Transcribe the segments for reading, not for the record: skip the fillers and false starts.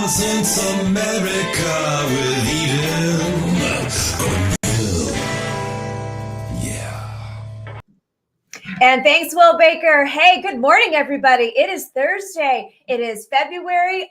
Common Sense America with Eden Cornell. Yeah. And thanks, Will Baker. Hey, good morning, everybody. It is Thursday. It is February,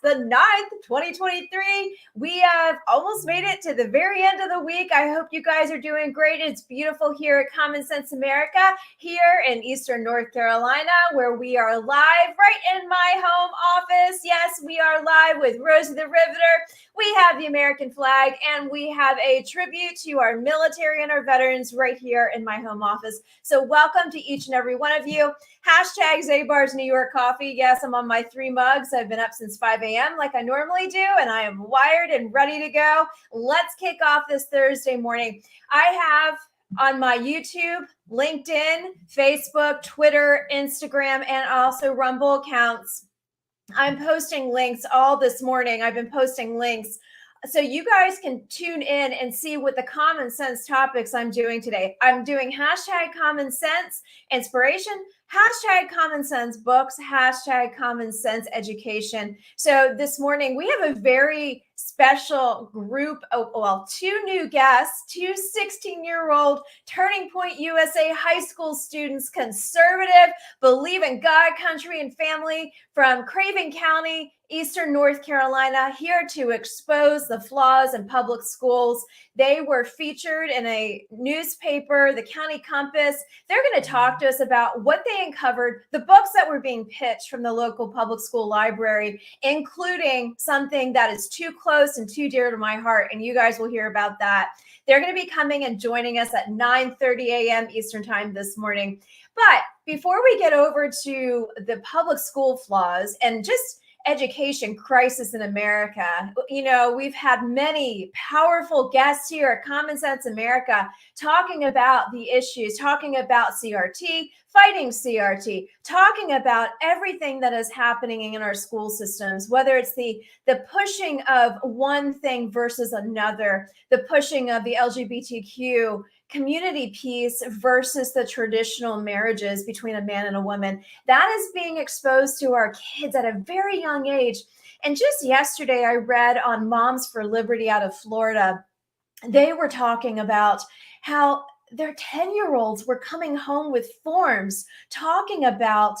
the 9th, 2023. We have almost made it to the very end of the week. I hope you guys are doing great. It's beautiful here at Common Sense America, here in Eastern North Carolina, where we are live right in my home office. Yes, we are live with Rosie the Riveter. We have the American flag, and we have a tribute to our military and our veterans right here in my home office. So welcome to each and every one of you. Hashtag Zabar's New York Coffee. Yes, I'm on my 3 mugs. I've been up since 5 a.m. like I normally do, and I am wired and ready to go. Let's kick off this Thursday morning. I have on my YouTube, LinkedIn, Facebook, Twitter, Instagram, and also Rumble accounts. I'm posting links all this morning. I've been posting links so you guys can tune in and see what the common sense topics I'm doing today. I'm doing hashtag common sense inspiration, hashtag common sense books, hashtag common sense education. So this morning we have a very special group of, 2 new guests, 2 16-year-old Turning Point USA high school students, conservative, believe in God, country, and family from Craven County, Eastern North Carolina, here to expose the flaws in public schools. They were featured in a newspaper, the County Compass. They're going to talk to us about what they uncovered, the books that were being pitched from the local public school library, including something that is too close and too dear to my heart, and you guys will hear about that. They're going to be coming and joining us at 9:30 a.m. Eastern Time this morning. But before we get over to the public school flaws and just education crisis in America, you know, we've had many powerful guests here at Common Sense America talking about the issues, talking about CRT, fighting CRT, talking about everything that is happening in our school systems, whether it's the pushing of one thing versus another, the pushing of the LGBTQ community piece versus the traditional marriages between a man and a woman. That is being exposed to our kids at a very young age. And just yesterday, I read on Moms for Liberty out of Florida, they were talking about how their 10-year-olds were coming home with forms talking about,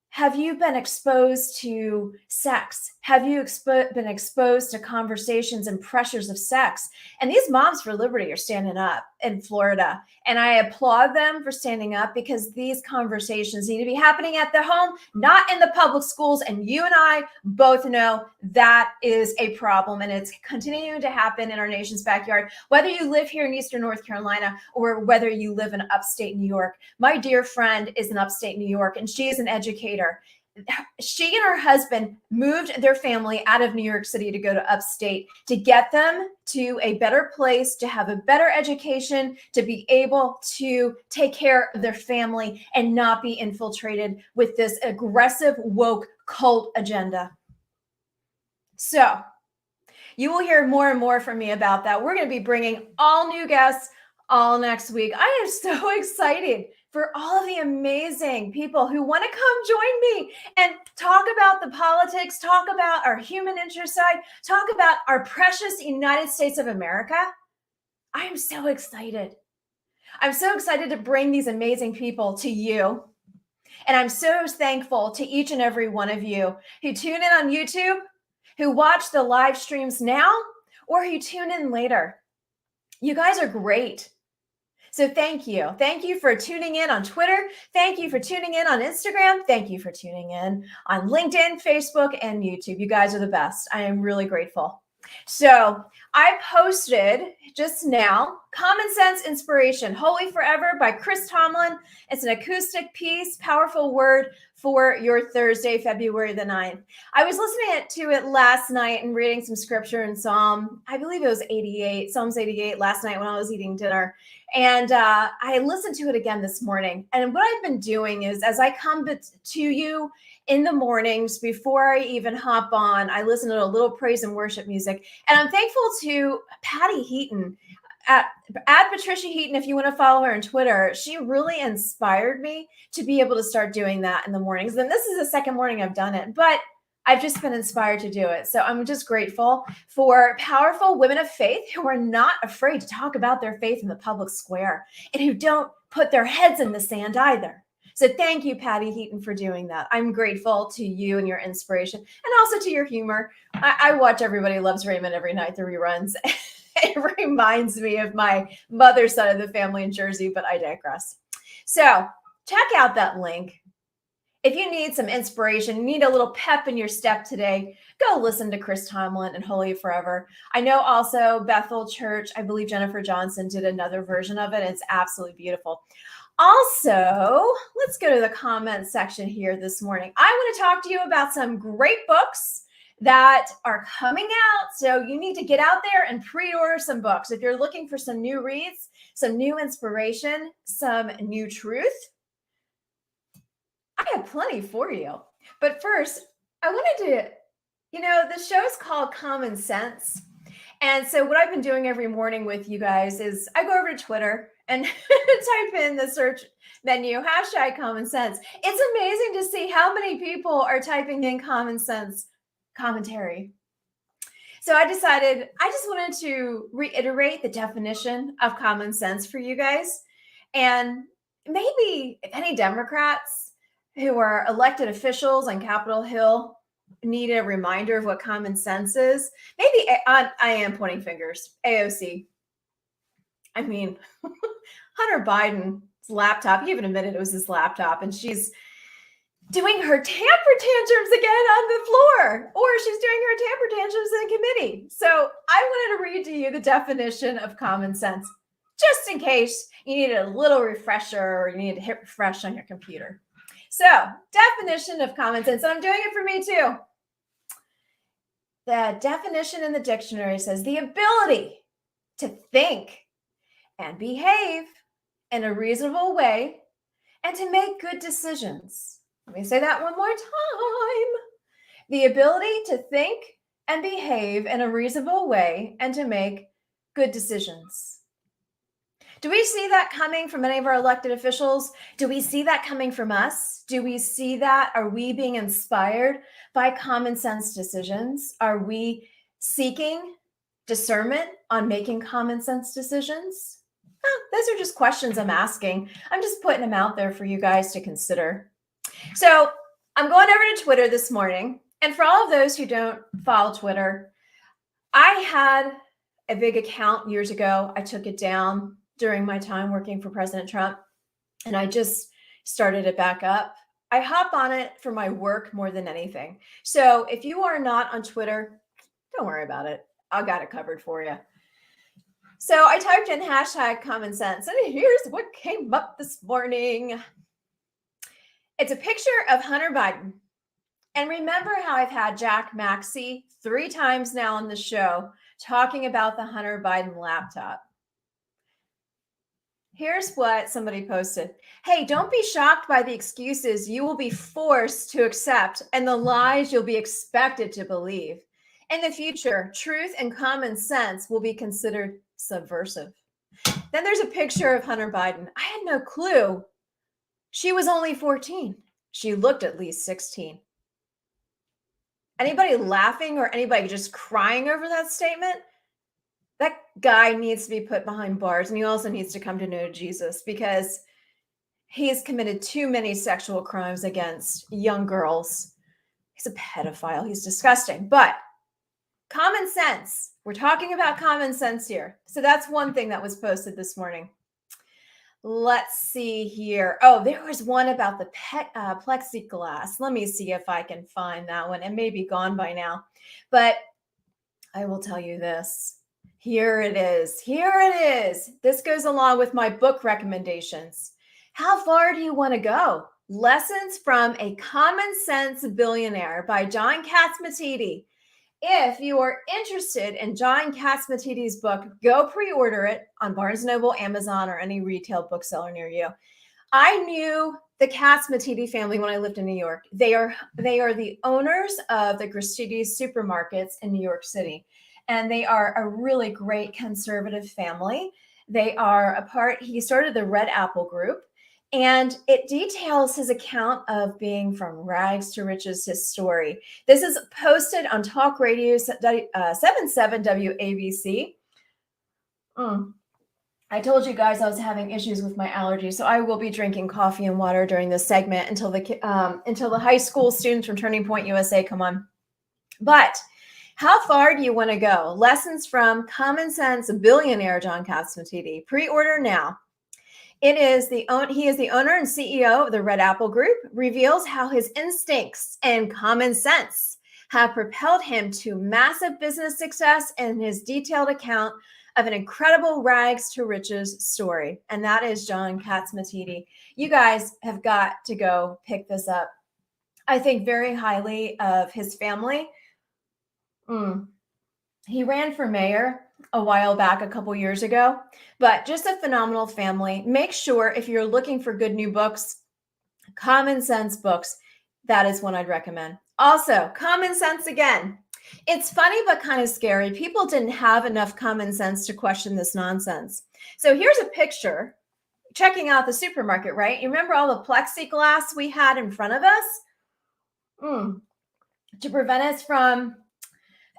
have you been exposed to sex? Have you been exposed to conversations and pressures of sex? And these Moms for Liberty are standing up in Florida. And I applaud them for standing up, because these conversations need to be happening at the home, not in the public schools. And you and I both know that is a problem, and it's continuing to happen in our nation's backyard, whether you live here in Eastern North Carolina or whether you live in upstate New York. My dear friend is in upstate New York, and she is an educator. She and her husband moved their family out of New York City to go to upstate to get them to a better place, to have a better education, to be able to take care of their family and not be infiltrated with this aggressive woke cult agenda. So you will hear more and more from me about that. We're going to be bringing all new guests all next week. I am so excited for all of the amazing people who want to come join me and talk about the politics, talk about our human interest side, talk about our precious United States of America. I am so excited. I'm so excited to bring these amazing people to you. And I'm so thankful to each and every one of you who tune in on YouTube, who watch the live streams now, or who tune in later. You guys are great. So thank you. Thank you for tuning in on Twitter. Thank you for tuning in on Instagram. Thank you for tuning in on LinkedIn, Facebook, and YouTube. You guys are the best. I am really grateful. So I posted just now Common Sense Inspiration, Holy Forever by Chris Tomlin. It's an acoustic piece, powerful word for your Thursday, February the 9th. I was listening to it last night and reading some scripture in I believe it was Psalms 88 last night when I was eating dinner. And I listened to it again this morning. And what I've been doing is, as I come to you in the mornings before I even hop on, I listen to a little praise and worship music. And I'm thankful to Patty Heaton, at Patricia Heaton, if you want to follow her on Twitter. She really inspired me to be able to start doing that in the mornings. And this is the second morning I've done it. But I've just been inspired to do it. So I'm just grateful for powerful women of faith who are not afraid to talk about their faith in the public square and who don't put their heads in the sand either. So thank you, Patty Heaton, for doing that. I'm grateful to you and your inspiration and also to your humor. I watch Everybody Loves Raymond every night, the reruns. It reminds me of my mother's side of the family in Jersey, but I digress. So check out that link. If you need some inspiration, you need a little pep in your step today, go listen to Chris Tomlin and Holy Forever. I know also Bethel Church, I believe Jennifer Johnson did another version of it. It's absolutely beautiful. Also, let's go to the comment section here this morning. I want to talk to you about some great books that are coming out. So you need to get out there and pre-order some books. If you're looking for some new reads, some new inspiration, some new truth, I have plenty for you. But first, I wanted to, the show's called Common Sense. And so what I've been doing every morning with you guys is I go over to Twitter and type in the search menu, #common sense. It's amazing to see how many people are typing in common sense commentary. So I decided I just wanted to reiterate the definition of common sense for you guys. And maybe if any Democrats who are elected officials on Capitol Hill need a reminder of what common sense is, maybe I am pointing fingers, AOC. I mean, Hunter Biden's laptop, he even admitted it was his laptop, and she's doing her tamper tantrums again on the floor, or she's doing her tamper tantrums in committee. So I wanted to read to you the definition of common sense, just in case you needed a little refresher or you needed to hit refresh on your computer. So, definition of common sense, and I'm doing it for me too. The definition in the dictionary says the ability to think and behave in a reasonable way and to make good decisions. Let me say that one more time. The ability to think and behave in a reasonable way and to make good decisions. Do we see that coming from any of our elected officials? Do we see that coming from us? Do we see that? Are we being inspired by common sense decisions? Are we seeking discernment on making common sense decisions? Those are just questions I'm asking. I'm just putting them out there for you guys to consider. So I'm going over to Twitter this morning. And for all of those who don't follow Twitter, I had a big account years ago. I took it down during my time working for President Trump, and I just started it back up. I hop on it for my work more than anything. So if you are not on Twitter, don't worry about it. I got it covered for you. So I typed in #common sense, and here's what came up this morning. It's a picture of Hunter Biden. And remember how I've had Jack Maxey 3 times now on the show talking about the Hunter Biden laptop. Here's what somebody posted. Hey, don't be shocked by the excuses you will be forced to accept and the lies you'll be expected to believe. In the future, truth and common sense will be considered subversive. Then there's a picture of Hunter Biden. I had no clue. She was only 14. She looked at least 16. Anybody laughing or anybody just crying over that statement? That guy needs to be put behind bars, and he also needs to come to know Jesus because he's committed too many sexual crimes against young girls. He's a pedophile. He's disgusting. But common sense. We're talking about common sense here. So that's one thing that was posted this morning. Let's see here. Oh, there was one about the plexiglass. Let me see if I can find that one. It may be gone by now, but I will tell you this. Here it is. Here it is. This goes along with my book recommendations. How far do you want to go? Lessons from a Common Sense Billionaire by John Catsimatidis. If you are interested in John Catsimatidis' book, go pre-order it on Barnes & Noble, Amazon, or any retail bookseller near you. I knew the Catsimatidis family when I lived in New York. They are the owners of the Gristedes supermarkets in New York City. And they are a really great conservative family. He started the Red Apple Group, And it details his account of being from rags to riches, his story. This is posted on Talk Radio 77 WABC. I told you guys I was having issues with my allergies, so I will be drinking coffee and water during this segment until the high school students from Turning Point USA come on. But how far do you want to go? Lessons from Common Sense billionaire John Catsimatidis. Pre-order now. He is the owner and CEO of the Red Apple Group. Reveals how his instincts and common sense have propelled him to massive business success, and his detailed account of an incredible rags to riches story. And that is John Catsimatidis. You guys have got to go pick this up. I think very highly of his family. He ran for mayor a while back, a couple years ago, but just a phenomenal family. Make sure if you're looking for good new books, Common Sense books, that is one I'd recommend. Also, Common Sense again. It's funny, but kind of scary. People didn't have enough common sense to question this nonsense. So here's a picture checking out the supermarket, right? You remember all the plexiglass we had in front of us? To prevent us from,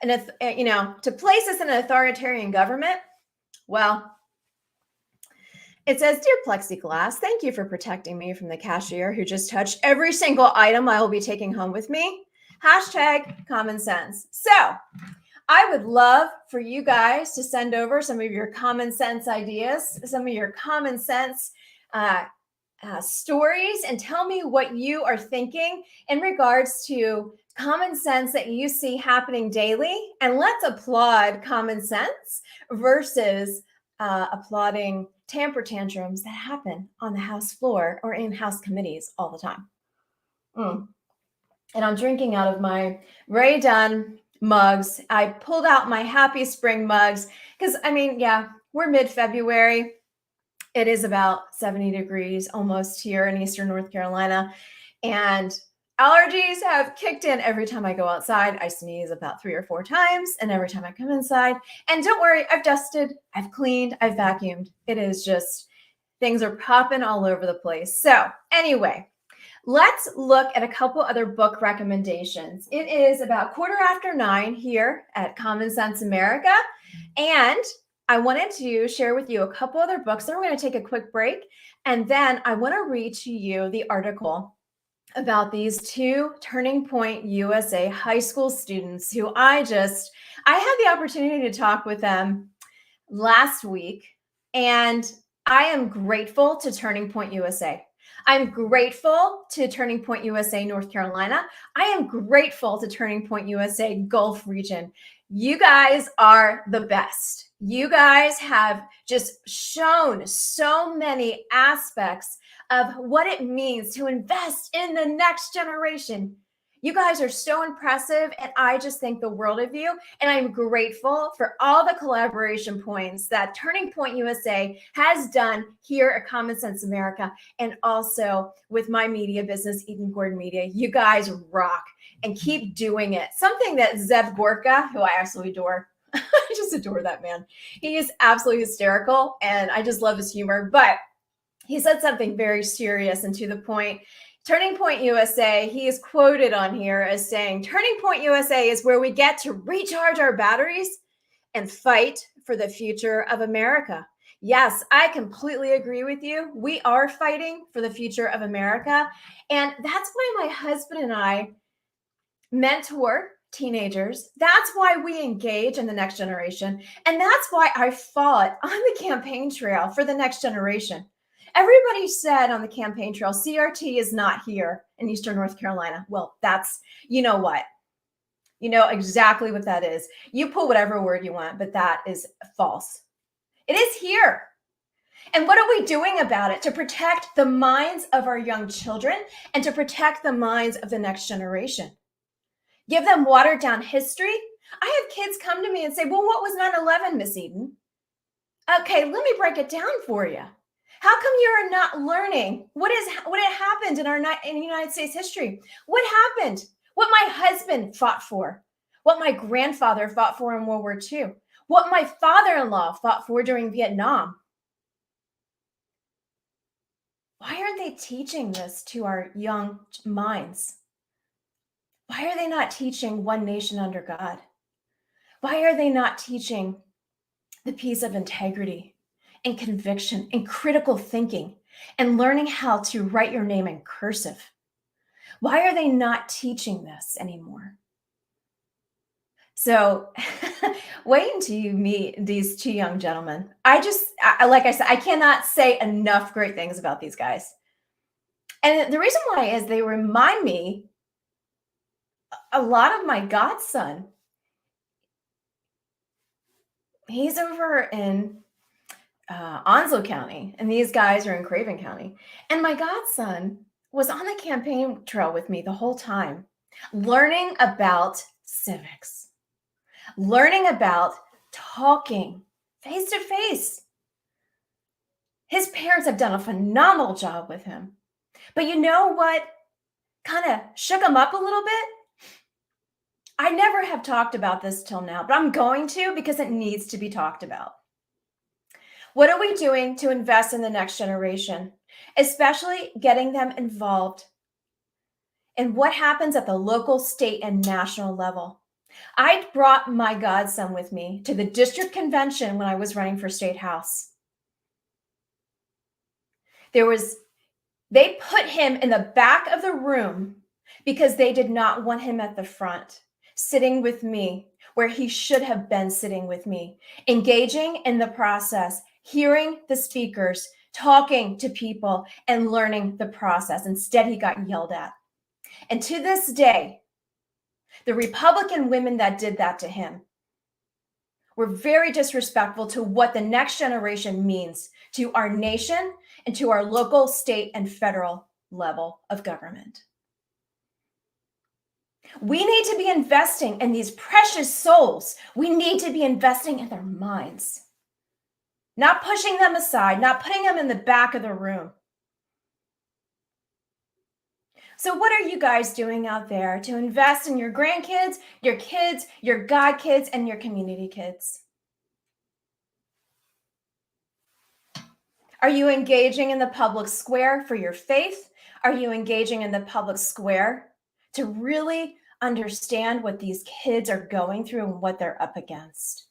to place us in an authoritarian government? Well, it says, "Dear plexiglass, thank you for protecting me from the cashier who just touched every single item I will be taking home with me. Hashtag common sense." So I would love for you guys to send over some of your common sense ideas, some of your common sense stories, and tell me what you are thinking in regards to common sense that you see happening daily. And let's applaud common sense versus applauding temper tantrums that happen on the House floor or in House committees all the time. And I'm drinking out of my Ray Dunn mugs. I pulled out my Happy Spring mugs because, we're mid-February. It is about 70 degrees almost here in Eastern North Carolina. And allergies have kicked in every time I go outside. I sneeze about 3 or 4 times, and every time I come inside. And don't worry, I've dusted, I've cleaned, I've vacuumed. It is just, things are popping all over the place. So anyway, let's look at a couple other book recommendations. It is about 9:15 here at Common Sense America. And I wanted to share with you a couple other books. Then we're going to take a quick break. And then I want to read to you the article about these 2 Turning Point USA high school students who I had the opportunity to talk with them last week. And I am grateful to Turning Point USA. I'm grateful to Turning Point USA North Carolina. I am grateful to Turning Point USA Gulf region. You guys are the best. You guys have just shown so many aspects of what it means to invest in the next generation. You guys are so impressive, and I just think the world of you. And I'm grateful for all the collaboration points that Turning Point USA has done here at Common Sense America, and also with my media business, Eden Gordon Media. You guys rock, and keep doing it. Something that Zev Gorka, who I absolutely adore, I just adore that man. He is absolutely hysterical, and I just love his humor. But he said something very serious and to the point. Turning Point USA, he is quoted on here as saying, "Turning Point USA is where we get to recharge our batteries and fight for the future of America." Yes, I completely agree with you. We are fighting for the future of America. And that's why my husband and I mentor teenagers. That's why we engage in the next generation. And that's why I fought on the campaign trail for the next generation. Everybody said on the campaign trail, CRT is not here in Eastern North Carolina. Well, that's, you know what? You know exactly what that is. You pull whatever word you want, but that is false. It is here. And what are we doing about it to protect the minds of our young children and to protect the minds of the next generation? Give them watered down history? I have kids come to me and say, "Well, what was 9/11, Miss Eden?" Okay, let me break it down for you. How come you're not learning what had happened in United States history? What happened? What my husband fought for? What my grandfather fought for in World War II? What my father-in-law fought for during Vietnam? Why aren't they teaching this to our young minds? Why are they not teaching one nation under God? Why are they not teaching the piece of integrity and conviction and critical thinking and learning how to write your name in cursive? Why are they not teaching this anymore? So wait until you meet these two young gentlemen. Like I said, I cannot say enough great things about these guys. And the reason why is they remind me a lot of my godson. He's over in Onslow County, and these guys are in Craven County. And my godson was on the campaign trail with me the whole time, learning about civics, learning about talking face to face. His parents have done a phenomenal job with him. But you know what kind of shook him up a little bit? I never have talked about this till now, but I'm going to because it needs to be talked about. What are we doing to invest in the next generation, especially getting them involved in what happens at the local, state, and national level? I brought my godson with me to the district convention when I was running for state house. They put him in the back of the room because they did not want him at the front, sitting with me where he should have been sitting with me, engaging in the process, hearing the speakers, talking to people, and learning the process. Instead, he got yelled at. And to this day, the Republican women that did that to him were very disrespectful to what the next generation means to our nation and to our local, state, and federal level of government. We need to be investing in these precious souls. We need to be investing in their minds, not pushing them aside, not putting them in the back of the room. So what are you guys doing out there to invest in your grandkids, your kids, your God kids, and your community kids? Are you engaging in the public square for your faith? Are you engaging in the public square to really understand what these kids are going through and what they're up against?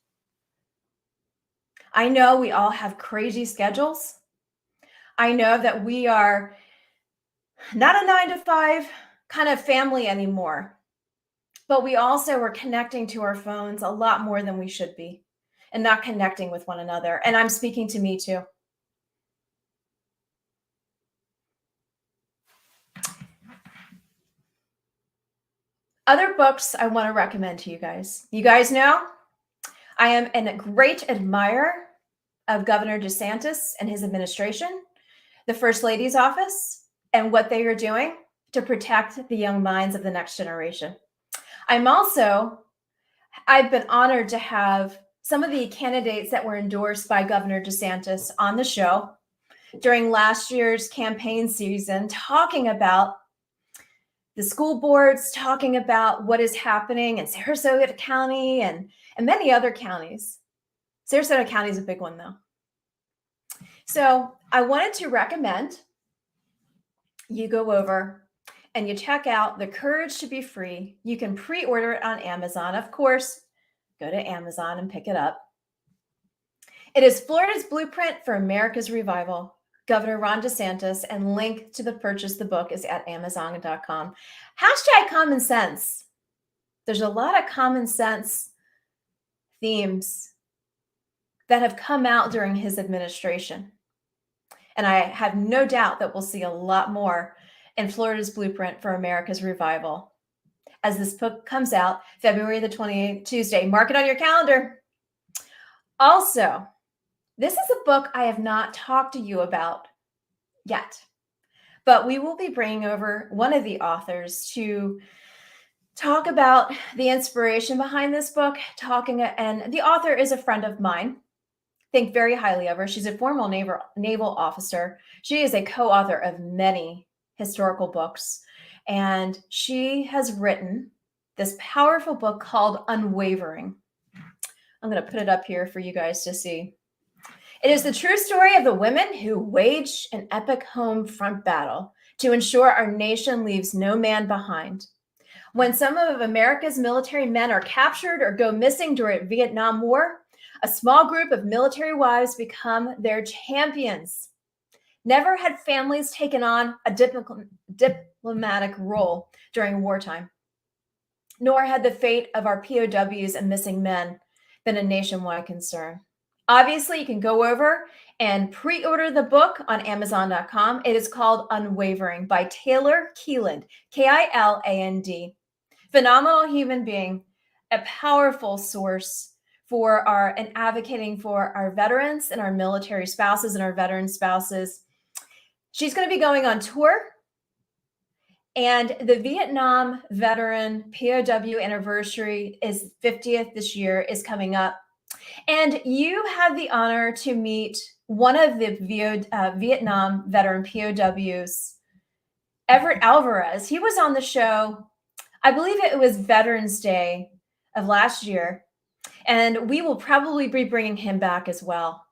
I know we all have crazy schedules. I know that we are not a 9-to-5 kind of family anymore, but we also are connecting to our phones a lot more than we should be and not connecting with one another. And I'm speaking to me too. Other books I want to recommend to you guys. You guys know I am a great admirer of Governor DeSantis and his administration, the First Lady's office, and what they are doing to protect the young minds of the next generation. I've been honored to have some of the candidates that were endorsed by Governor DeSantis on the show during last year's campaign season, talking about the school boards, talking about what is happening in Sarasota County and many other counties. Sarasota County is a big one, though. So I wanted to recommend you go over and you check out The Courage to Be Free. You can pre-order it on Amazon. Of course, go to Amazon and pick it up. It is Florida's Blueprint for America's Revival. Governor Ron DeSantis, and link to the purchase the book is at Amazon.com. #common sense. There's a lot of common sense themes that have come out during his administration. And I have no doubt that we'll see a lot more in Florida's Blueprint for America's Revival as this book comes out February the 28th, Tuesday. Mark it on your calendar. Also, this is a book I have not talked to you about yet, but we will be bringing over one of the authors to talk about the inspiration behind this book, and the author is a friend of mine. Think very highly of her. She's a former naval officer. She is a co-author of many historical books, and she has written this powerful book called Unwavering. I'm going to put it up here for you guys to see. It is the true story of the women who waged an epic home front battle to ensure our nation leaves no man behind. When some of America's military men are captured or go missing during the Vietnam War, a small group of military wives become their champions. Never had families taken on a diplomatic role during wartime, nor had the fate of our POWs and missing men been a nationwide concern. Obviously, you can go over and pre-order the book on Amazon.com. It is called Unwavering by Taylor Kiland, Kiland. Phenomenal human being, a powerful source for and advocating for our veterans and our military spouses and our veteran spouses. She's going to be going on tour, and the Vietnam veteran POW anniversary is 50th this year is coming up. And you had the honor to meet one of the Vietnam veteran POWs, Everett Alvarez. He was on the show, I believe it was Veterans Day of last year, and we will probably be bringing him back as well.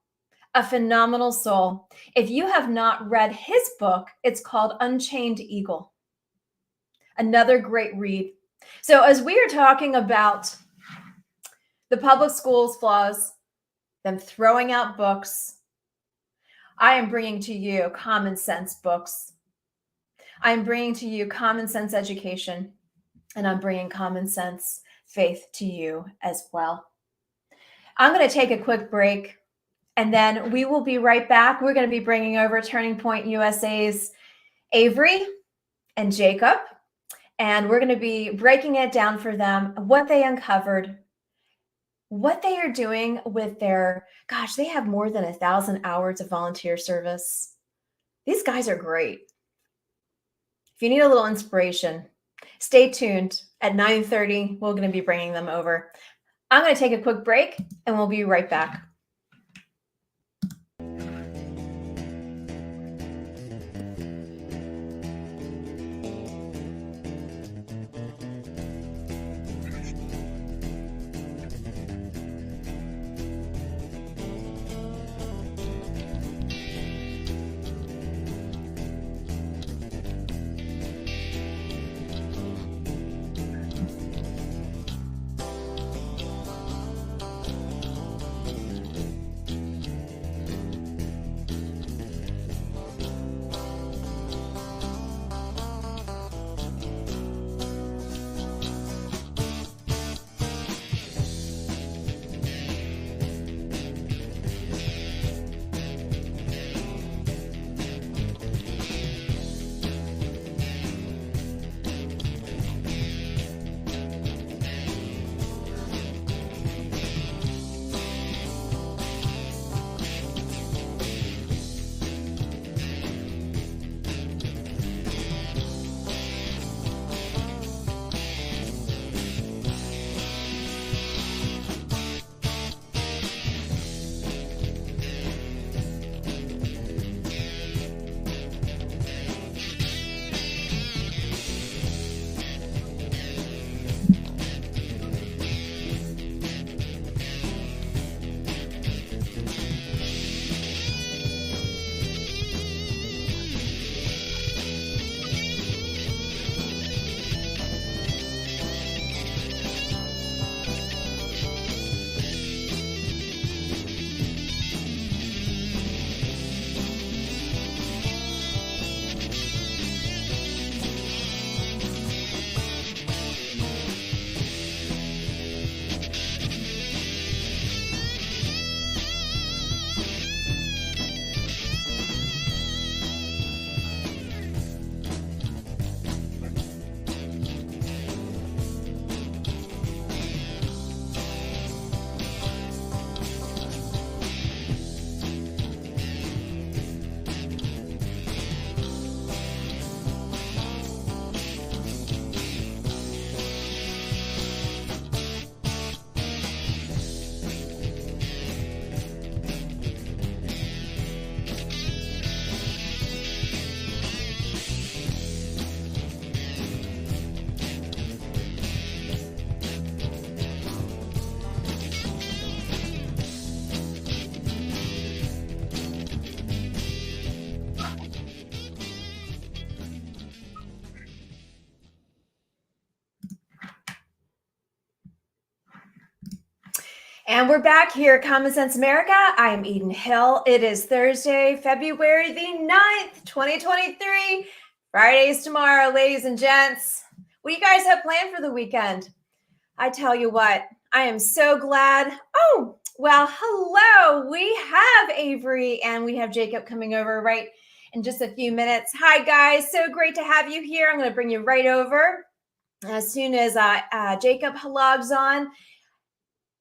A phenomenal soul. If you have not read his book, it's called Unchained Eagle. Another great read. So as we are talking about the public schools flaws, them throwing out books, I am bringing to you common sense books. I am bringing to you common sense education, and I'm bringing common sense faith to you as well. I'm going to take a quick break, and then we will be right back. We're going to be bringing over Turning Point USA's Avery and Jacob, and we're going to be breaking it down for them, what they uncovered, what they are doing with their, they have more than 1,000 hours of volunteer service. These guys are great. If you need a little inspiration, stay tuned. At 9:30, we're going to be bringing them over. I'm going to take a quick break, and we'll be right back. And we're back here at Common Sense America. I am Eden Hill. It is Thursday, February the 9th, 2023. Friday's tomorrow, ladies and gents. What do you guys have planned for the weekend? I tell you what, I am so glad. Oh, well, hello. We have Avery and we have Jacob coming over right in just a few minutes. Hi, guys. So great to have you here. I'm going to bring you right over as soon as Jacob logs on.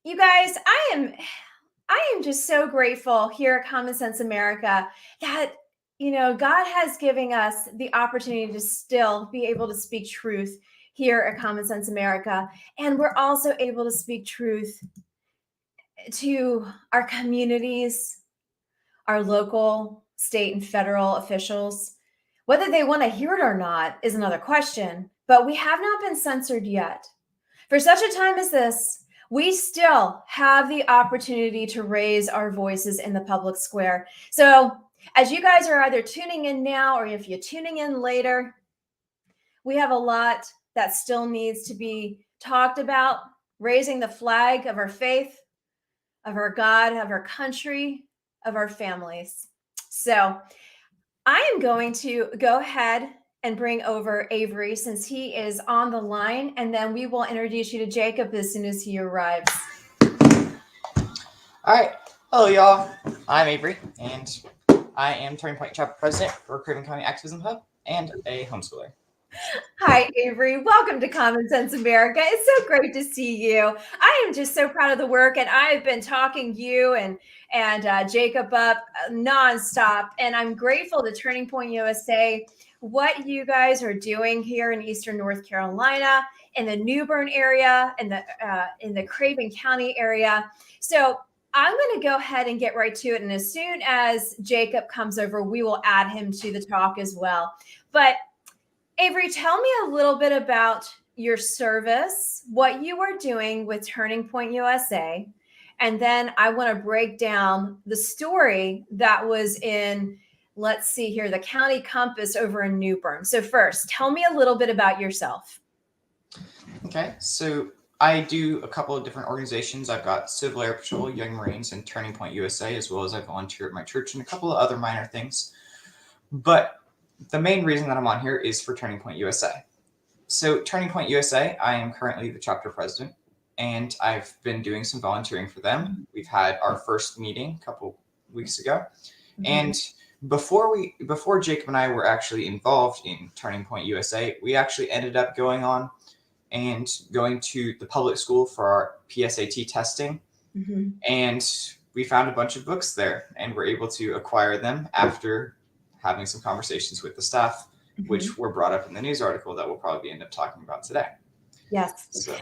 You guys, I am just so grateful here at Common Sense America that, God has given us the opportunity to still be able to speak truth here at Common Sense America. And we're also able to speak truth to our communities, our local, state, and federal officials. Whether they want to hear it or not is another question, but we have not been censored yet. For such a time as this, we still have the opportunity to raise our voices in the public square. So as you guys are either tuning in now or if you're tuning in later, we have a lot that still needs to be talked about, raising the flag of our faith, of our God, of our country, of our families. So I am going to go ahead and bring over Avery since he is on the line, and then we will introduce you to Jacob as soon as he arrives. All right. Hello, y'all. I'm Avery, and I am Turning Point Chapter President for Craven County Activism Hub and a homeschooler. Hi, Avery. Welcome to Common Sense America. It's so great to see you. I am just so proud of the work, and I've been talking you and Jacob up nonstop, and I'm grateful to Turning Point USA, what you guys are doing here in Eastern North Carolina, in the New Bern area, in the Craven County area. So I'm going to go ahead and get right to it, and as soon as Jacob comes over, we will add him to the talk as well. But Avery, tell me a little bit about your service, what you are doing with Turning Point USA, and then I want to break down the story that was in, let's see here, the County Compass over in New Bern. So first, tell me a little bit about yourself. Okay, so I do a couple of different organizations. I've got Civil Air Patrol, Young Marines, and Turning Point USA, as well as I volunteer at my church and a couple of other minor things. But the main reason that I'm on here is for Turning Point USA. So Turning Point USA, I am currently the chapter president, and I've been doing some volunteering for them. We've had our first meeting a couple weeks ago. Mm-hmm. And before Jacob and I were actually involved in Turning Point USA, we actually ended up going to the public school for our PSAT testing. Mm-hmm. And we found a bunch of books there and were able to acquire them after having some conversations with the staff, mm-hmm. which were brought up in the news article that we'll probably end up talking about today. Yes. So,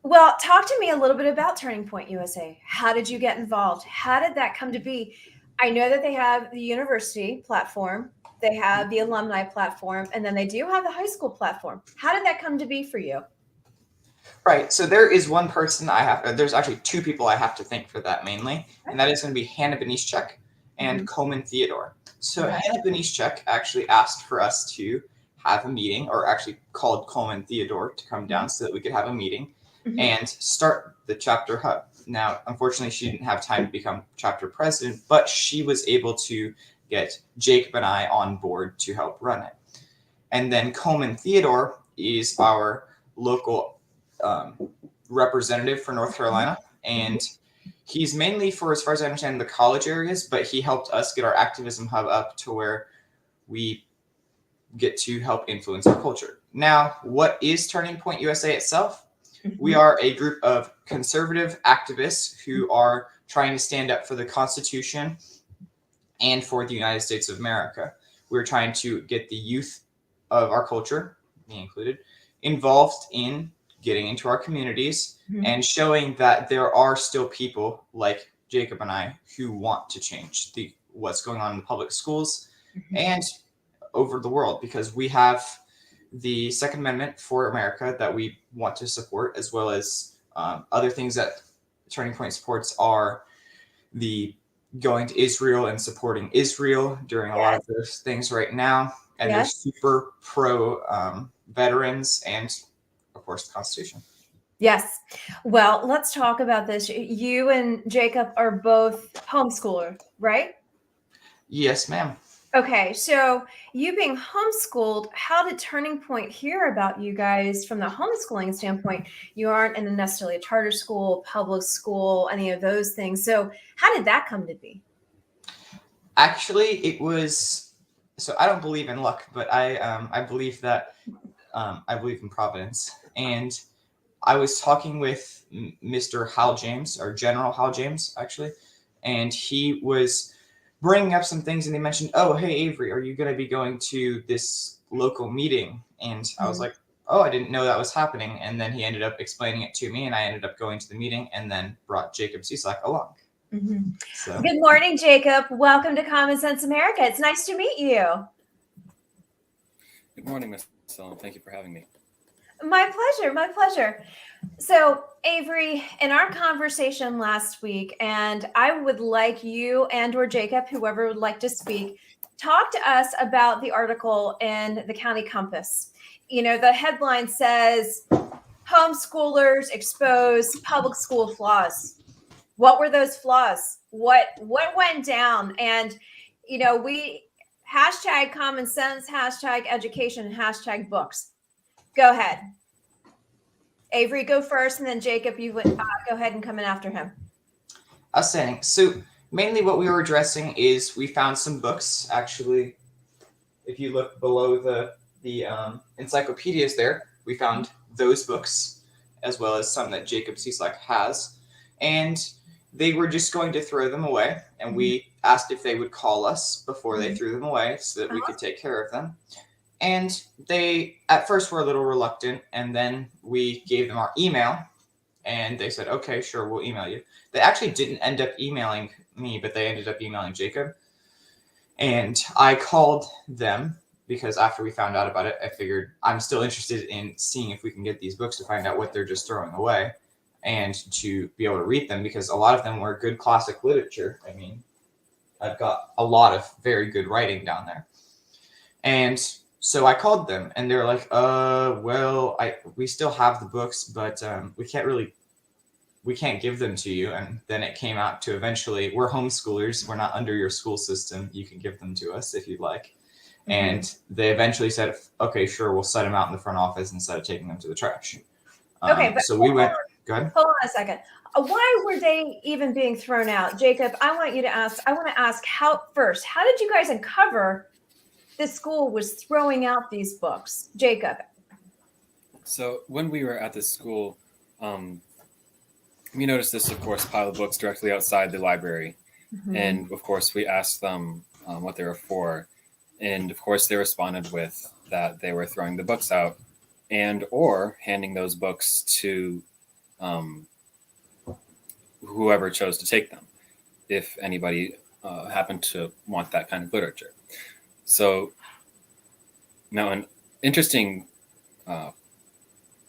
well, talk to me a little bit about Turning Point USA. How did you get involved? How did that come to be? I know that they have the university platform, they have the alumni platform, and then they do have the high school platform. How did that come to be for you? Right. So there is one person there's actually two people I have to thank for that mainly, and that is going to be Hannah Benischek and mm-hmm. Coleman Theodore. So right. Hannah Benischek actually asked for us to have a meeting, or actually called Coleman Theodore to come down so that we could have a meeting mm-hmm. and start the chapter hub. Now, unfortunately, she didn't have time to become chapter president, but she was able to get Jacob and I on board to help run it. And then Coleman Theodore is our local representative for North Carolina, and he's mainly for, as far as I understand, the college areas, but he helped us get our activism hub up to where we get to help influence our culture. Now, what is Turning Point USA itself? Mm-hmm. We are a group of conservative activists who are trying to stand up for the Constitution and for the United States of America. We're trying to get the youth of our culture, me included, involved in getting into our communities mm-hmm. and showing that there are still people like Jacob and I who want to change what's going on in the public schools mm-hmm. and over the world, because we have the Second Amendment for America that we want to support, as well as other things that Turning Point supports are the going to Israel and supporting Israel during a lot of those things right now. And they're super pro veterans and, of course, the Constitution. Yes. Well, let's talk about this. You and Jacob are both homeschoolers, right? Yes, ma'am. Okay, so you being homeschooled, how did Turning Point hear about you guys from the homeschooling standpoint? You aren't in necessarily a charter school, public school, any of those things. So how did that come to be? Actually, it was. So I don't believe in luck, but I believe that I believe in providence. And I was talking with Mr. Hal James, or General Hal James, actually, and he was bringing up some things, and they mentioned, "Oh, hey Avery, are you going to be going to this local meeting?" And I was Mhm. like, "Oh, I didn't know that was happening." And then he ended up explaining it to me, and I ended up going to the meeting, and then brought Jacob Cislak along. Mhm. So Good morning, Jacob. Welcome to Common Sense America. It's nice to meet you. Good morning, Miss Sullivan. Thank you for having me. My pleasure. My pleasure. So, Avery, in our conversation last week, and I would like you and or Jacob, whoever would like to speak, talk to us about the article in the County Compass. You know, the headline says homeschoolers expose public school flaws. What were those flaws? What went down? And you know, we hashtag common sense, hashtag education, hashtag books. Go ahead. Avery, go first, and then Jacob, you would go ahead and come in after him. I was saying, so mainly what we were addressing is we found some books. Actually, if you look below the encyclopedias there, we found those books, as well as some that Jacob Cislak has, and they were just going to throw them away. And we asked if they would call us before they threw them away, so that we could take care of them. And they at first were a little reluctant, and then we gave them our email, and they said, "Okay, sure, we'll email you." They actually didn't end up emailing me, but they ended up emailing Jacob. And I called them because after we found out about it, I figured I'm still interested in seeing if we can get these books to find out what they're just throwing away and to be able to read them, because a lot of them were good classic literature. I mean, I've got a lot of very good writing down there. And so I called them, and they're like, well, we still have the books, but we can't give them to you." And then it came out to eventually, we're homeschoolers. We're not under your school system. You can give them to us if you'd like. Mm-hmm. And they eventually said, "Okay, sure, we'll set them out in the front office instead of taking them to the trash." Okay, but so we went. Go ahead. Hold on a second. Why were they even being thrown out, Jacob? I want to ask how did you guys uncover this school was throwing out these books, Jacob? So when we were at this school, we noticed this, of course, pile of books directly outside the library. Mm-hmm. And of course, we asked them what they were for. And of course, they responded with that they were throwing the books out and or handing those books to whoever chose to take them, if anybody happened to want that kind of literature. So now an interesting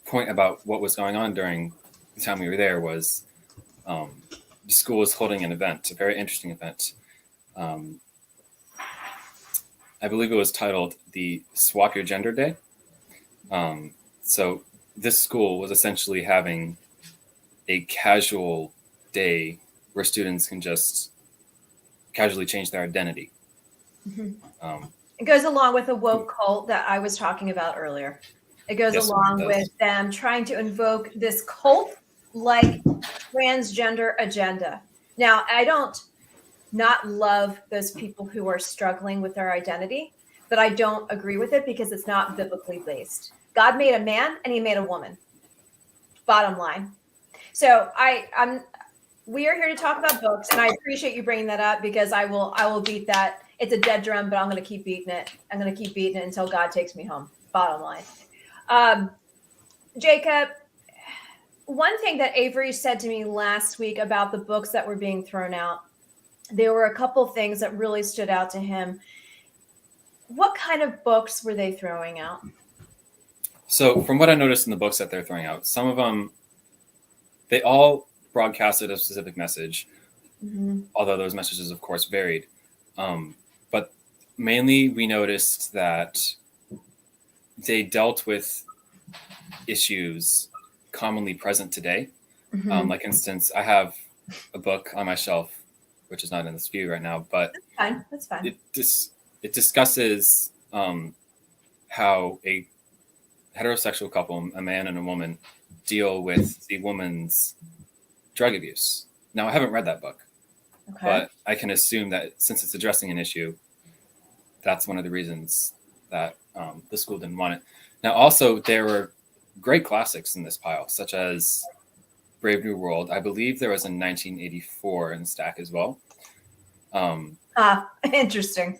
point about what was going on during the time we were there was the school was holding an event, a very interesting event. I believe it was titled the Swap Your Gender Day. So this school was essentially having a casual day where students can just casually change their identity. Mm-hmm. It goes along with the woke cult that I was talking about earlier. It goes along with them trying to invoke this cult-like transgender agenda. Now, I don't not love those people who are struggling with their identity, but I don't agree with it because it's not biblically based. God made a man and he made a woman. Bottom line. So we are here to talk about books, and I appreciate you bringing that up because I will beat that. It's a dead drum, but I'm going to keep beating it. I'm going to keep beating it until God takes me home. Bottom line. Jacob, one thing that Avery said to me last week about the books that were being thrown out, there were a couple things that really stood out to him. What kind of books were they throwing out? So from what I noticed in the books that they're throwing out, some of them, they all broadcasted a specific message, although those messages, of course, varied. But mainly we noticed that they dealt with issues commonly present today. Mhm. Like, instance, I have a book on my shelf, which is not in this view right now, but Fine. That's fine. it discusses how a heterosexual couple, a man and a woman, deal with the woman's drug abuse. Now, I haven't read that book, Okay. but I can assume that since it's addressing an issue, that's one of the reasons that the school didn't want it. Now, also, there were great classics in this pile, such as Brave New World. I believe there was a 1984 in the stack as well. Interesting.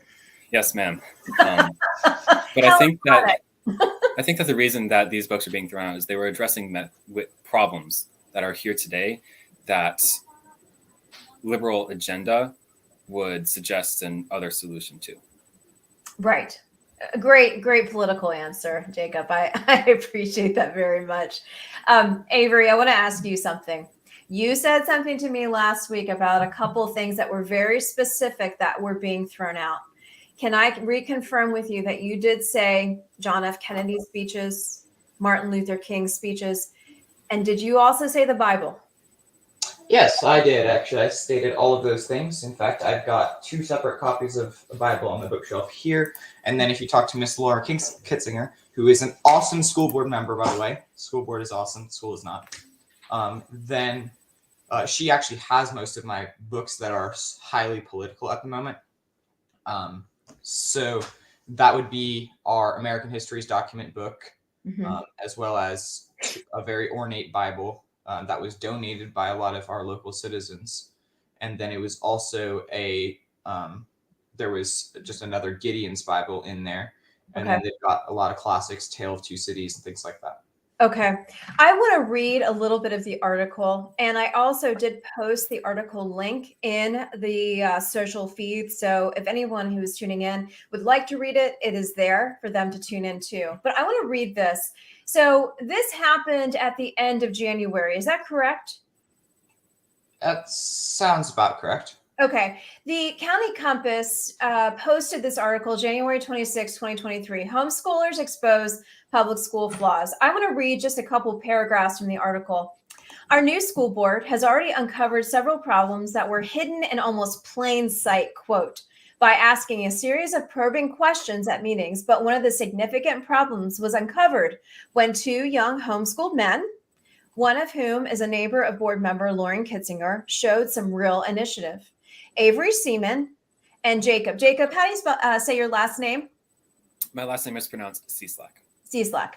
Yes, ma'am. But I think that the reason that these books are being thrown out is they were addressing with problems that are here today that liberal agenda would suggest an other solution to. Right. A great political answer, Jacob. I appreciate that very much. Avery, I want to ask you something. You said something to me last week about a couple things that were very specific that were being thrown out. Can I reconfirm with you that you did say John F. Kennedy speeches, Martin Luther King speeches, and did you also say the Bible? Yes, I did actually. I stated all of those things. In fact, I've got 2 separate copies of the Bible on the bookshelf here. And then if you talk to Miss Laura Kitzinger, who is an awesome school board member, by the way, school board is awesome, school is not. Then she actually has most of my books that are highly political at the moment. So that would be our American Histories document book, as well as a very ornate Bible that was donated by a lot of our local citizens. And then it was also there was just another Gideon's Bible in there. And then they've got a lot of classics, Tale of Two Cities and things like that. Okay. I want to read a little bit of the article, and I also did post the article link in the social feed. So if anyone who is tuning in would like to read it, it is there for them to tune in too. But I want to read this. So this happened at the end of January. Is that correct? That sounds about correct. Okay. The County Compass posted this article January 26, 2023. Homeschoolers expose public school flaws. I want to read just a couple paragraphs from the article. Our new school board has already uncovered several problems that were hidden in almost plain sight, quote, by asking a series of probing questions at meetings. But one of the significant problems was uncovered when 2 young homeschooled men, one of whom is a neighbor of board member Lauren Kitzinger, showed some real initiative. Avery Seaman and Jacob. Jacob, how do you say your last name? My last name is pronounced Cieslak. Cieslak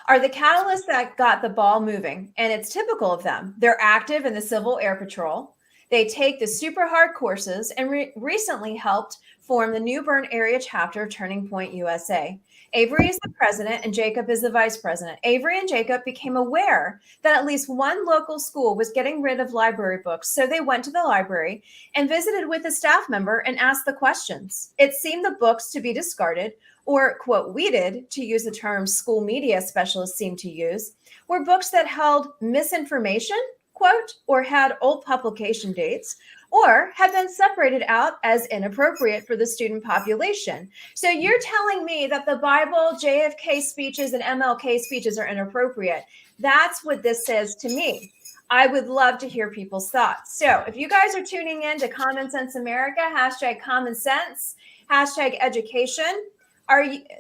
are the catalysts that got the ball moving, and it's typical of them. They're active in the Civil Air Patrol. They take the super hard courses and recently helped form the New Bern area chapter of Turning Point USA. Avery is the president and Jacob is the vice president. Avery and Jacob became aware that at least one local school was getting rid of library books. So they went to the library and visited with a staff member and asked the questions. It seemed the books to be discarded or, quote, weeded, to use the term school media specialists seem to use, were books that held misinformation, quote, or had old publication dates, or have been separated out as inappropriate for the student population. So you're telling me that the Bible, JFK speeches, and MLK speeches are inappropriate. That's what this says to me. I would love to hear people's thoughts. So if you guys are tuning in to Common Sense America, hashtag common sense, hashtag education,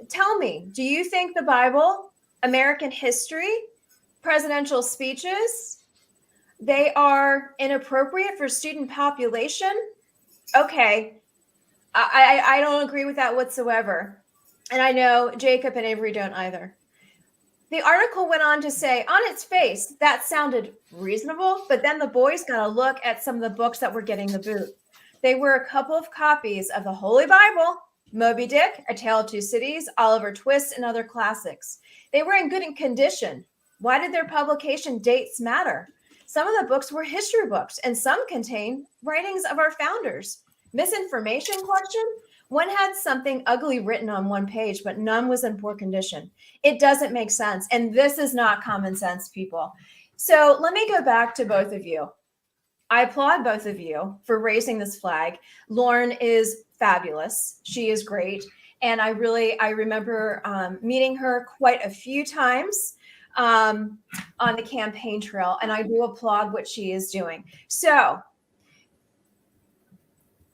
tell me, do you think the Bible, American history, presidential speeches, they are inappropriate for student population? Okay. I don't agree with that whatsoever. And I know Jacob and Avery don't either. The article went on to say, on its face, that sounded reasonable, but then the boys got a look at some of the books that were getting the boot. They were a couple of copies of the Holy Bible, Moby Dick, A Tale of Two Cities, Oliver Twist, and other classics. They were in good condition. Why did their publication dates matter? Some of the books were history books, and some contain writings of our founders. Misinformation question? One had something ugly written on one page, but none was in poor condition. It doesn't make sense, and this is not common sense, people. So let me go back to both of you. I applaud both of you for raising this flag. Lauren is fabulous. She is great, and I remember meeting her quite a few times. on the campaign trail, and I do applaud what she is doing. So,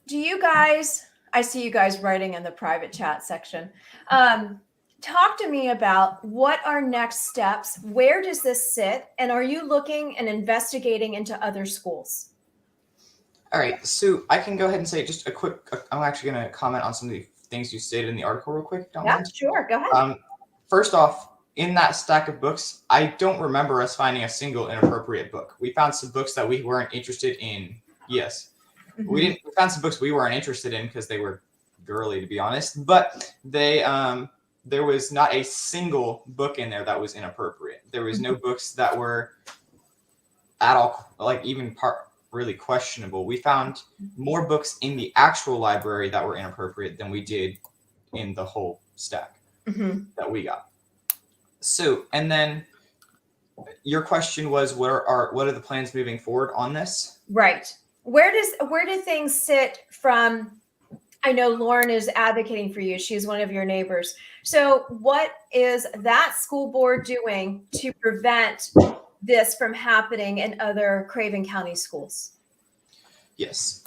do you guys? I see you guys writing in the private chat section. Talk to me about what are next steps. Where does this sit? And are you looking and investigating into other schools? All right, so I can go ahead and say just a quick. I'm actually going to comment on some of the things you stated in the article real quick. Don't Yeah, mind? sure. Go ahead. First off, in that stack of books, I don't remember us finding a single inappropriate book. We found some books that we weren't interested in. Yes, we found some books we weren't interested in because they were girly, to be honest. But there was not a single book in there that was inappropriate. There was no books that were at all, like even really questionable. We found more books in the actual library that were inappropriate than we did in the whole stack that we got. So, and then your question was, what are the plans moving forward on this? Right. Where do things sit from? I know Lauren is advocating for you. She's one of your neighbors. So what is that school board doing to prevent this from happening in other Craven County schools? Yes.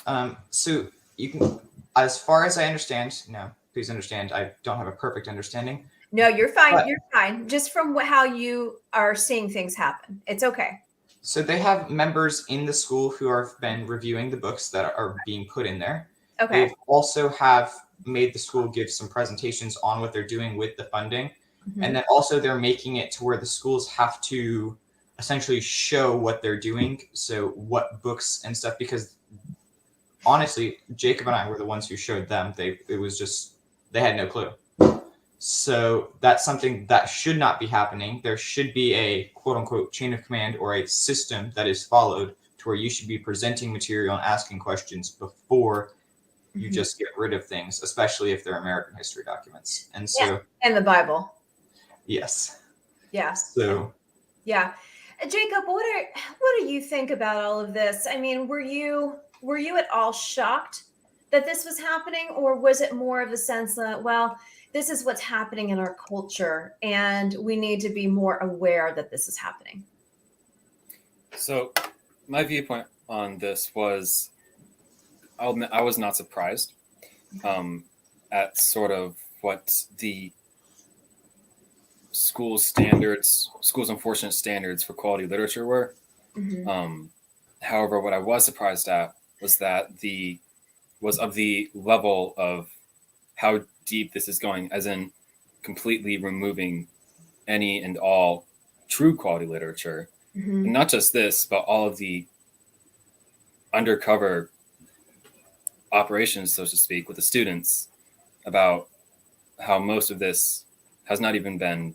So you can, as far as I understand, now please understand, I don't have a perfect understanding. No, you're fine. But, you're fine. Just from how you are seeing things happen. It's okay. So they have members in the school who have been reviewing the books that are being put in there. Okay. They also have made the school give some presentations on what they're doing with the funding. And then also they're making it to where the schools have to essentially show what they're doing. So what books and stuff, because honestly, Jacob and I were the ones who showed them. They had no clue. So that's something that should not be happening. There should be a quote unquote chain of command or a system that is followed to where you should be presenting material and asking questions before you just get rid of things, especially if they're American history documents. And so, and the Bible. Yes. Yes. So, yeah. Jacob, what do you think about all of this? I mean, were you at all shocked that this was happening, or was it more of a sense that, well, this is what's happening in our culture and we need to be more aware that this is happening? So my viewpoint on this was, I'll admit, I was not surprised at sort of what the school's unfortunate standards for quality literature were. However, what I was surprised at was that of the level of how deep this is going, as in completely removing any and all true quality literature. And not just this, but all of the undercover operations, so to speak, with the students about how most of this has not even been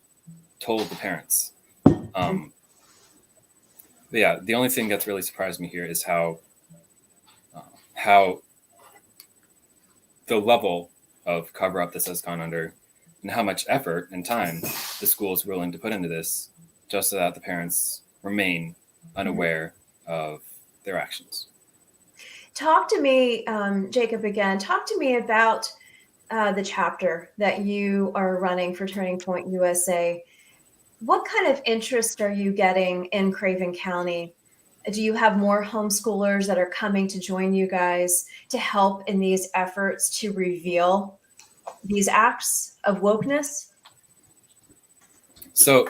told to parents. But yeah, the only thing that's really surprised me here is how the level of cover up this has gone under, and how much effort and time the school is willing to put into this, just so that the parents remain unaware of their actions. Talk to me, Jacob, again. Talk to me about the chapter that you are running for Turning Point USA. What kind of interest are you getting in Craven County? Do you have more homeschoolers that are coming to join you guys to help in these efforts to reveal these acts of wokeness? So,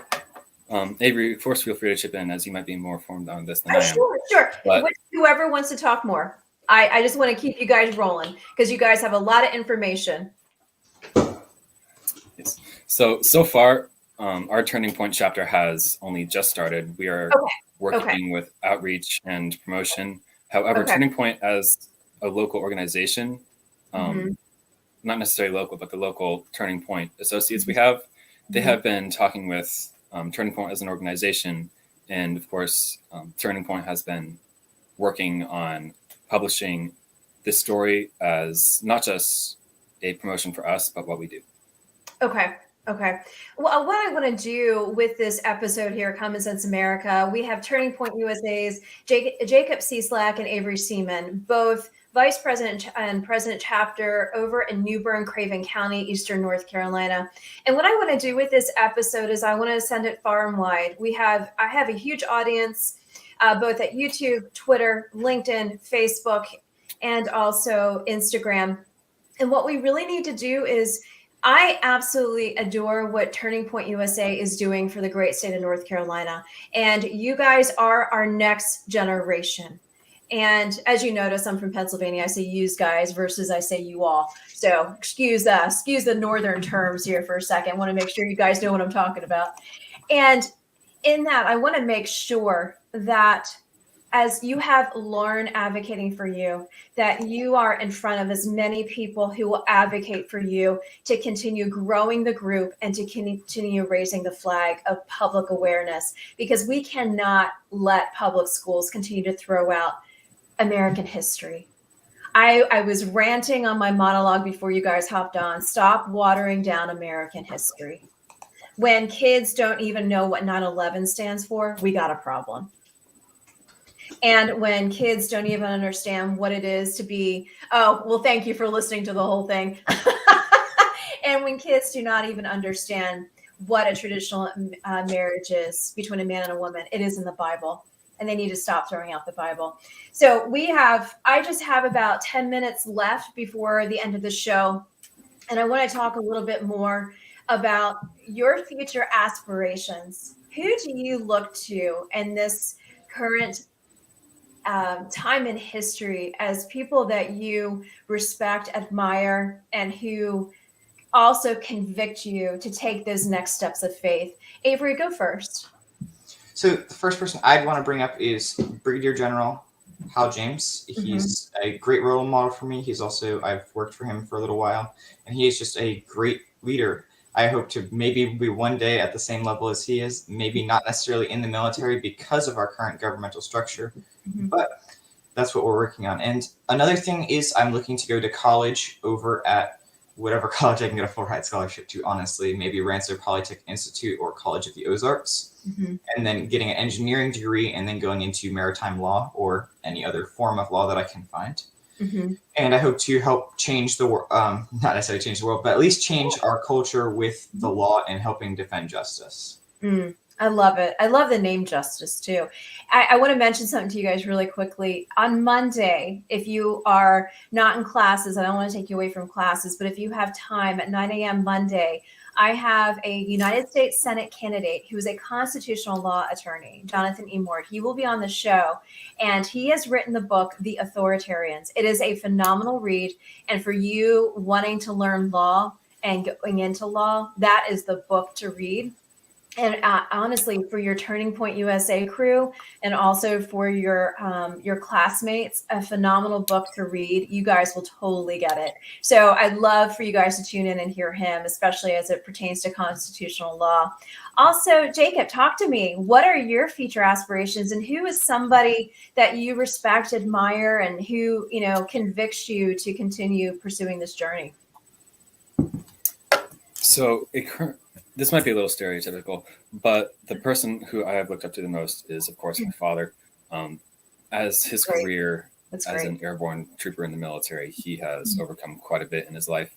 Avery, of course, feel free to chip in, as you might be more informed on this than I am. Sure. But whoever wants to talk more. I just want to keep you guys rolling because you guys have a lot of information. Yes. So far, our Turning Point chapter has only just started. We are working with outreach and promotion. However, Turning Point as a local organization, not necessarily local, but the local Turning Point associates we have, they have been talking with Turning Point as an organization. And of course, Turning Point has been working on publishing this story as not just a promotion for us, but what we do. Okay. Well, what I want to do with this episode here, Common Sense America, we have Turning Point USA's Jacob Cieslak and Avery Seaman, both Vice President and President Chapter over in New Bern, Craven County, Eastern North Carolina. And what I want to do with this episode is I want to send it far and wide. I have a huge audience, both at YouTube, Twitter, LinkedIn, Facebook, and also Instagram. And what we really need to do is, I absolutely adore what Turning Point USA is doing for the great state of North Carolina. And you guys are our next generation. And as you notice, I'm from Pennsylvania. I say "yous guys" versus I say "you all." So excuse the northern terms here for a second. I want to make sure you guys know what I'm talking about. And in that, I want to make sure that as you have Lauren advocating for you, that you are in front of as many people who will advocate for you to continue growing the group and to continue raising the flag of public awareness, because we cannot let public schools continue to throw out American history. I was ranting on my monologue before you guys hopped on. Stop watering down American history. When kids don't even know what 9/11 stands for, we got a problem. And when kids don't even understand what it is to be, oh, well, thank you for listening to the whole thing. And when kids do not even understand what a traditional marriage is between a man and a woman, it is in the Bible. And they need to stop throwing out the Bible. So I just have about 10 minutes left before the end of the show. And I want to talk a little bit more about your future aspirations. Who do you look to in this current time in history as people that you respect, admire, and who also convict you to take those next steps of faith? Avery, go first. So the first person I'd want to bring up is Brigadier General Hal James. He's a great role model for me. I've worked for him for a little while, and he is just a great leader. I hope to maybe be one day at the same level as he is, maybe not necessarily in the military because of our current governmental structure, but that's what we're working on. And another thing is I'm looking to go to college over at whatever college I can get a full ride scholarship to, honestly, maybe Rensselaer Polytechnic Institute or College of the Ozarks, and then getting an engineering degree and then going into maritime law or any other form of law that I can find. And I hope to help change the world, not necessarily change the world, but at least change our culture with the law and helping defend justice. I love it. I love the name Justice too. I want to mention something to you guys really quickly. On Monday, if you are not in classes, I don't want to take you away from classes, but if you have time at 9 a.m. Monday, I have a United States Senate candidate who is a constitutional law attorney, Jonathan E. Moore. He will be on the show, and he has written the book, The Authoritarians. It is a phenomenal read, and for you wanting to learn law and going into law, that is the book to read. And honestly, for your Turning Point USA crew, and also for your classmates, a phenomenal book to read. You guys will totally get it. So I'd love for you guys to tune in and hear him, especially as it pertains to constitutional law. Also, Jacob, talk to me. What are your future aspirations, and who is somebody that you respect, admire, and who convicts you to continue pursuing this journey? So this might be a little stereotypical, but the person who I have looked up to the most is, of course, my father. As his career as an airborne trooper in the military, he has overcome quite a bit in his life.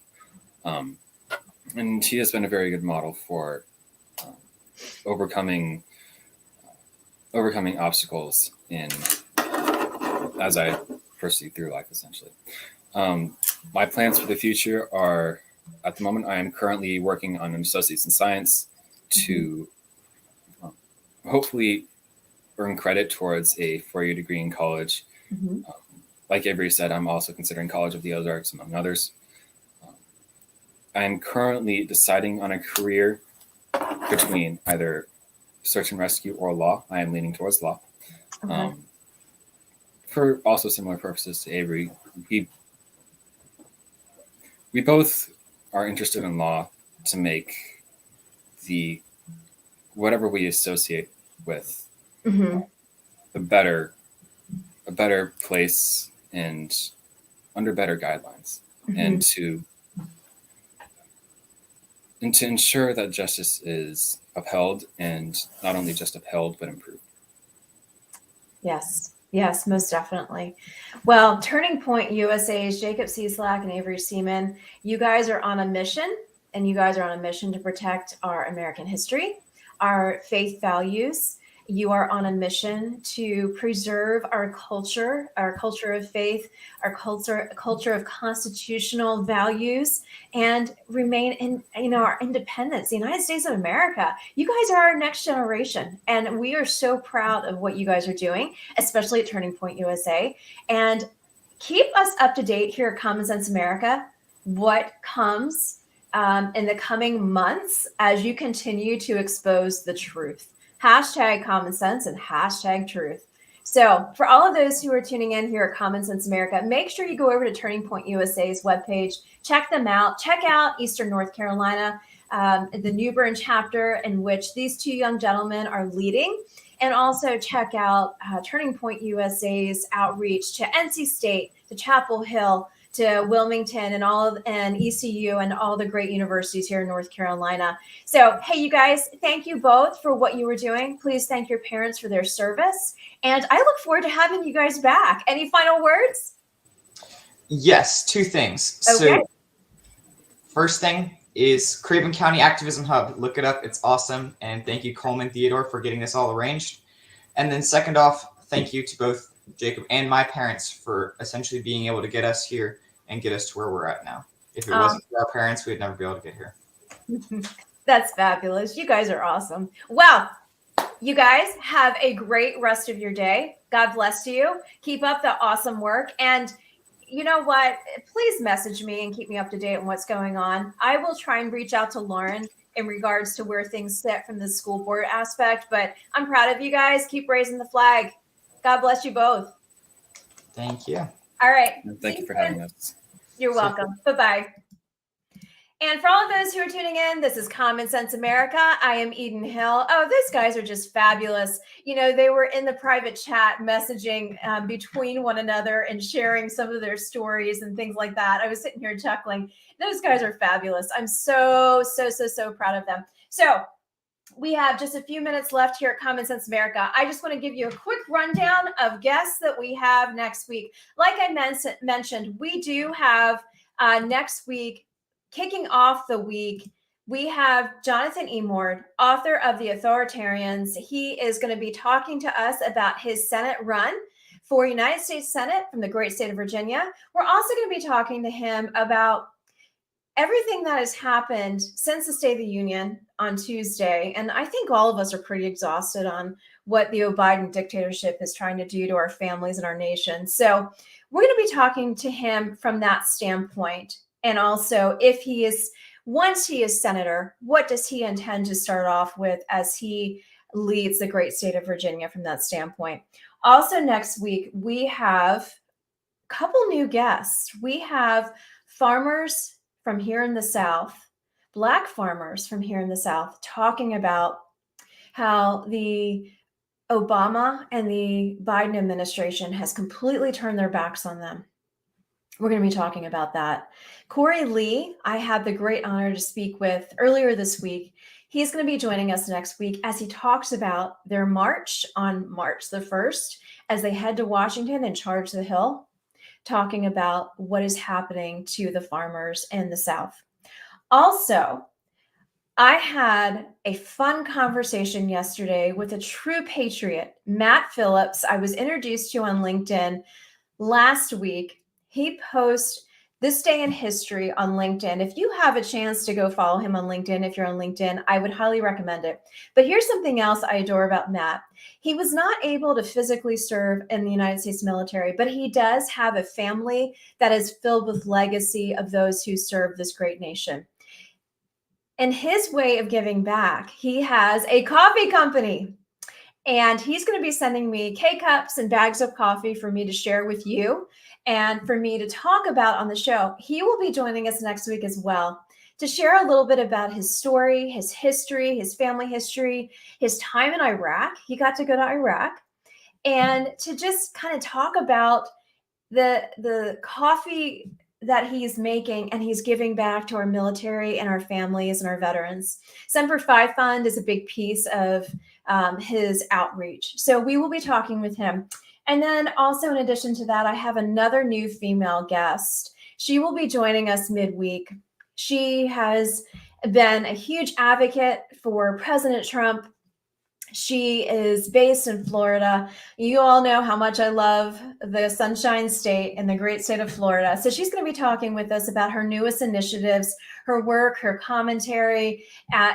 And he has been a very good model for overcoming obstacles as I proceed through life, essentially. My plans for the future are, at the moment, I am currently working on an associate's in science to hopefully earn credit towards a 4-year degree in college. Like Avery said, I'm also considering College of the Ozarks, among others. I'm currently deciding on a career between either search and rescue or law. I am leaning towards law. For also similar purposes to Avery, we both are interested in law to make whatever we associate with a better place and under better guidelines, and to ensure that justice is upheld, and not only just upheld but improved. Yes. Yes, most definitely. Well, Turning Point USA's Jacob Cieslak and Avery Seaman, you guys are on a mission, and you guys are on a mission to protect our American history, our faith values. You are on a mission to preserve our culture of faith, our culture of constitutional values, and remain in our independence. The United States of America. You guys are our next generation, and we are so proud of what you guys are doing, especially at Turning Point USA. And keep us up to date here at Common Sense America. What comes in the coming months as you continue to expose the truth. Hashtag common sense and hashtag truth. So for all of those who are tuning in here at Common Sense America, make sure you go over to Turning Point USA's webpage, check them out, check out Eastern North Carolina, the New Bern chapter in which these two young gentlemen are leading, and also check out Turning Point USA's outreach to NC State, to Chapel Hill, to Wilmington, and ECU and all the great universities here in North Carolina. So, hey, you guys, thank you both for what you were doing. Please thank your parents for their service. And I look forward to having you guys back. Any final words? Yes, two things. Okay. So first thing is Craven County Activism Hub. Look it up. It's awesome. And thank you, Coleman Theodore, for getting this all arranged. And then second off, thank you to both Jacob and my parents for essentially being able to get us here and get us to where we're at now. If it wasn't for our parents, we'd never be able to get here. That's fabulous. You guys are awesome. Well, you guys have a great rest of your day. God bless you. Keep up the awesome work. And you know what? Please message me and keep me up to date on what's going on. I will try and reach out to Lauren in regards to where things sit from the school board aspect. But I'm proud of you guys. Keep raising the flag. God bless you both. Thank you. All right. And thank you for having us. You're welcome. Bye-bye. And for all of those who are tuning in, this is Common Sense America. I am Eden Hill. Oh, those guys are just fabulous. You know, they were in the private chat messaging between one another and sharing some of their stories and things like that. I was sitting here chuckling. Those guys are fabulous. I'm so proud of them. So we have just a few minutes left here at Common Sense America. I just want to give you a quick rundown of guests that we have next week. Like I mentioned, we do have next week, kicking off the week, we have Jonathan Emord, author of The Authoritarians. He is going to be talking to us about his Senate run for United States Senate from the great state of Virginia. We're also going to be talking to him about everything that has happened since the State of the Union on Tuesday. And I think all of us are pretty exhausted on what the Biden dictatorship is trying to do to our families and our nation. So we're going to be talking to him from that standpoint. And also, once he is senator, what does he intend to start off with as he leads the great state of Virginia from that standpoint? Also, next week, we have a couple new guests. We have farmers from here in the South, Black farmers from here in the South, talking about how the Obama and the Biden administration has completely turned their backs on them. We're going to be talking about that. Corey Lee, I had the great honor to speak with earlier this week. He's going to be joining us next week as he talks about their march on March the 1st as they head to Washington and charge the Hill, talking about what is happening to the farmers in the South. Also, I had a fun conversation yesterday with a true patriot, Matt Phillips. I was introduced to on LinkedIn last week. He posts this day in history on LinkedIn. If you have a chance to go follow him on LinkedIn, if you're on LinkedIn, I would highly recommend it. But here's something else I adore about Matt. He was not able to physically serve in the United States military, but he does have a family that is filled with legacy of those who serve this great nation. In his way of giving back, he has a coffee company. And he's going to be sending me K-cups and bags of coffee for me to share with you and for me to talk about on the show. He will be joining us next week as well to share a little bit about his story, his history, his family history, his time in Iraq. He got to go to Iraq, and to just kind of talk about the coffee that he's making, and he's giving back to our military and our families and our veterans. Semper Fi Fund is a big piece of his outreach. So we will be talking with him. And then also, in addition to that, I have another new female guest. She will be joining us midweek. She has been a huge advocate for President Trump. She is based in Florida. You all know how much I love the Sunshine State and the great state of Florida. So she's going to be talking with us about her newest initiatives, her work, her commentary.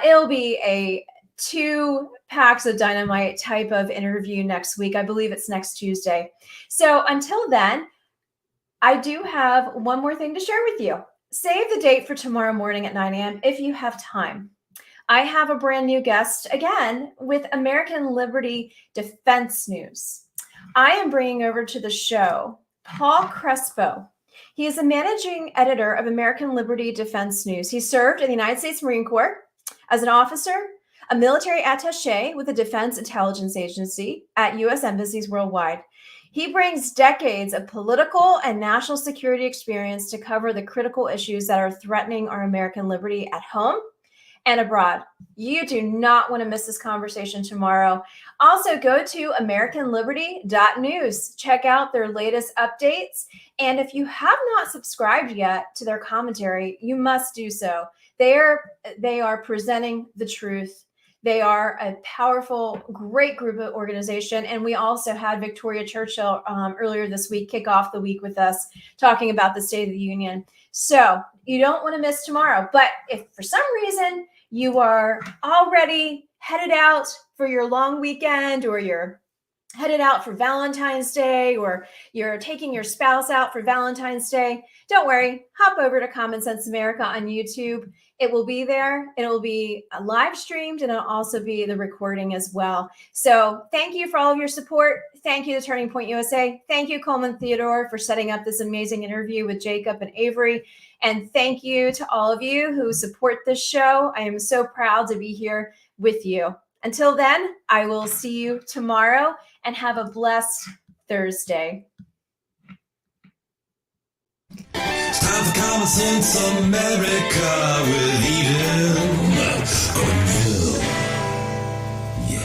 It'll be a 2 packs of dynamite type of interview next week. I believe it's next Tuesday. So until then, I do have one more thing to share with you. Save the date for tomorrow morning at 9 a.m. if you have time. I have a brand new guest again with American Liberty Defense News. I am bringing over to the show Paul Crespo. He is a managing editor of American Liberty Defense News. He served in the United States Marine Corps as an officer, a military attaché with the Defense Intelligence Agency at U.S. embassies worldwide. He brings decades of political and national security experience to cover the critical issues that are threatening our American liberty at home and abroad. You do not want to miss this conversation tomorrow. Also, go to AmericanLiberty.news. Check out their latest updates. And if you have not subscribed yet to their commentary, you must do so. They are presenting the truth. They are a powerful, great group of organization. And we also had Victoria Churchill earlier this week kick off the week with us, talking about the State of the Union. So you don't want to miss tomorrow. But if for some reason you are already headed out for your long weekend, or you're headed out for Valentine's Day, or you're taking your spouse out for Valentine's Day, don't worry. Hop over to Common Sense America on YouTube. It will be there. It will be live streamed, and it'll also be the recording as well. So thank you for all of your support. Thank you to Turning Point USA. Thank you, Coleman Theodore, for setting up this amazing interview with Jacob and Avery. And thank you to all of you who support this show. I am so proud to be here with you. Until then, I will see you tomorrow, and have a blessed Thursday. It's time for Common Sense America. We're leaders.